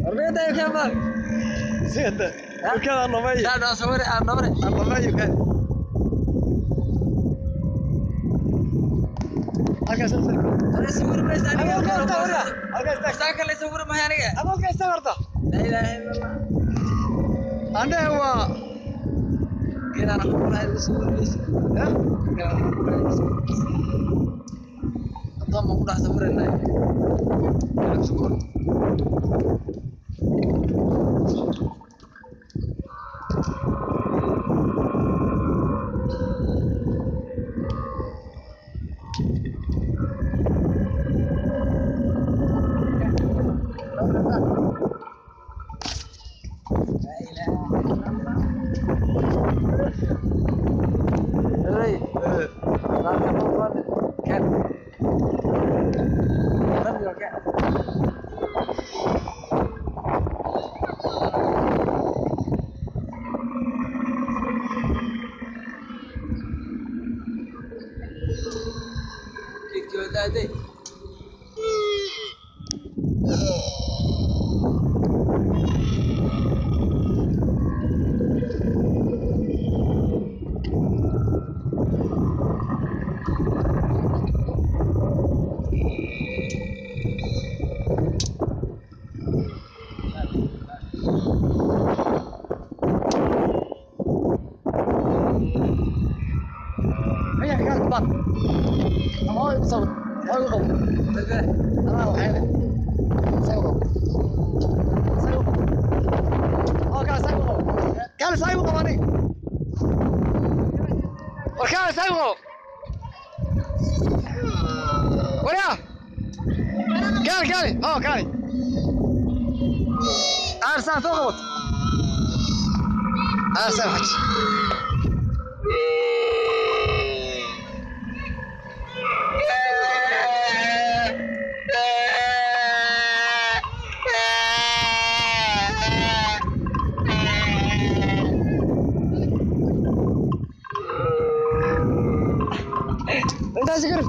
Arbeta ya kemar. Sida. Halka namay. Daa sawir aan namre. Namay ka. Halka sawir. Ana sawir ma isani. Halka sawir. Halka sawir. Saaka la sawir ma aniga. Halka sawirta. La ilaha illallah. Ande wa Kina na qura ay sawir lees. Ha? Hadda ma ku dhax sawirnaa. Ana sawir. Day. Ayo kan bab. Mau sawir. Mau ko. Ana waxay. Sawir. Sawir. Oka sawir. Kal sawir qabani. Oka sawir. Wala. Kal. Oh, kal. Arsan fawt. Arsan haj. Enggak sih kan?